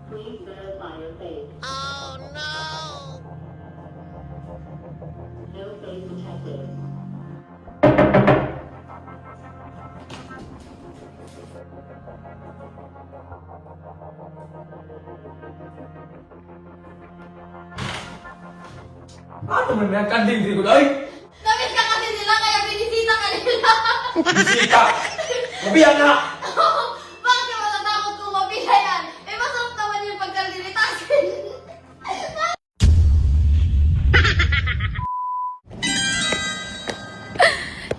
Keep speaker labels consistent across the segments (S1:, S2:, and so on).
S1: Please verify your face.
S2: Oh no!
S1: No face detected.
S3: Ano man yan? Kanding di ko ay!
S2: Namiss ka kasi nila kaya binisita ka nila.
S3: Bisita! Mabiyan na!
S2: Bakit ka matatakot kung mabila yan? Eh masarap naman yung pagkalilitasin.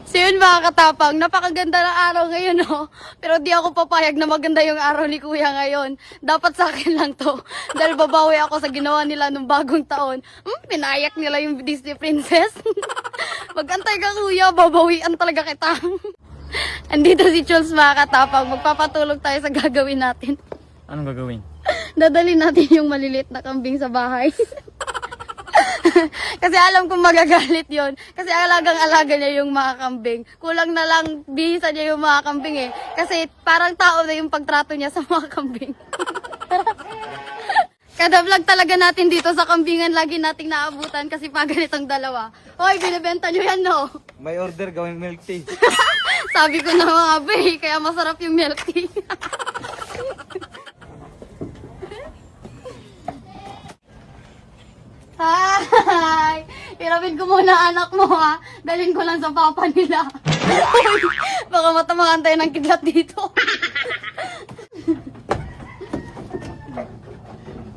S2: So yun mga katapang, napakaganda ng araw ngayon oh. Pero di ako papayag na maganda yung araw ni kuya ngayon. Dapat sa akin lang to. Dahil babawi ako sa ginawa nila nung bagong taon. Pinayak nila yung Disney Princess. Magantay ka kuya, babawian talaga kita. Andito si Jules mga katapang, magpapatulog tayo sa gagawin natin.
S3: Anong gagawin?
S2: Dadalhin natin yung maliliit na kambing sa bahay. Kasi alam kong magagalit yon. Kasi alagang-alaga niya yung mga kambing. Kulang na lang bihisa niya yung mga kambing eh. Kasi parang tao na yung pagtrato niya sa mga kambing. Kada vlog talaga natin dito sa kambingan lagi nating naabutan kasi pa ganitong dalawa. Hoy, binibenta niyo yan no?
S3: May order gawing milk tea.
S2: Sabi ko na mga bay, kaya masarap yung milk tea. Hi! Hirapin ko muna anak mo ha. Dalhin ko lang sa papa nila. Baka matamaan tayo ng kidlat dito.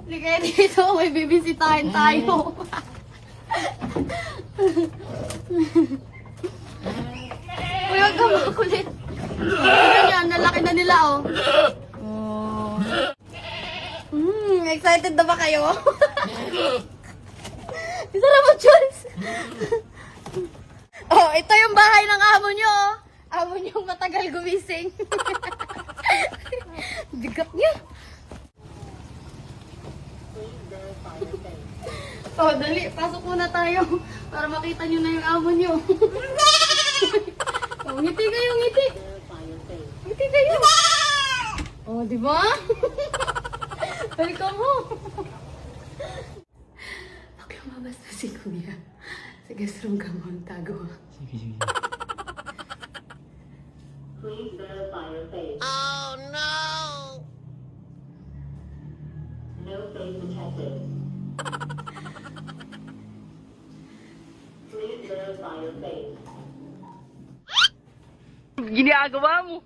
S2: Hindi kaya dito, may bibisitahin tayo. Uy, wag ka makulit. Tignan yan, nalaki na nila oh. Excited na ba kayo? Sarap mo, Jules! Oh, ito yung bahay ng amo nyo. Amo nyo matagal gumising. Bigat niya. Oh, dali. Pasok muna tayo. Para makita nyo na yung amo nyo. Oh, ngiti kayo, ngiti.
S1: Verify your face.
S2: Ngiti kayo. Oh, di ba? Welcome mo. Lumabas na si Kuya. Sa guest room ka mo ang tago.
S3: Sige, sige.
S1: Please verify your face.
S2: Oh no!
S1: No face detected. Please verify your face.
S3: Ginagawa mo!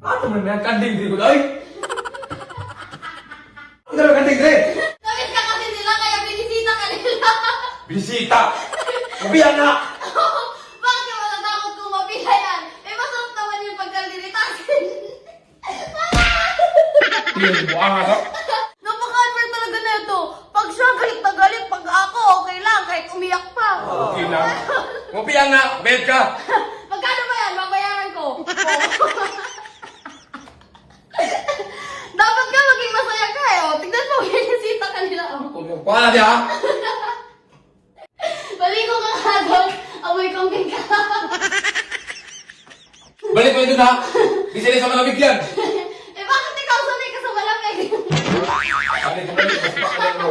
S3: Ano man yan? Kanding di ko ay! Ano naman kanding di?
S2: Namiss ka kasi nila kaya binisita ka nila.
S3: Bisita! Mabiyan na!
S2: Bakit ka matatakot kung mabila yan? Eh masarap naman yung pagkalilitasin.
S3: Tingnan mo ang harap.
S2: Napaka-unfair talaga na ito. Pag siya galit na galit, pag ako okay lang kahit umiyak pa.
S3: Okay lang. Mabiyan na! Bed ka!
S2: Magkano ba yan? Babayaran ko. Dapat ka maging masaya ka eh. Oh. Tignan mo, binisita ka nila. Oh.
S3: Huwag mo pa na ha!
S2: Baligo ka nga doon. Amoy kambing ka.
S3: Balik mo ito na! Di sila sa malamig yan!
S2: Eh bakit ikaw sanay ka sa malamig?
S3: Balik mo, balik mo. Mas baka lang mo.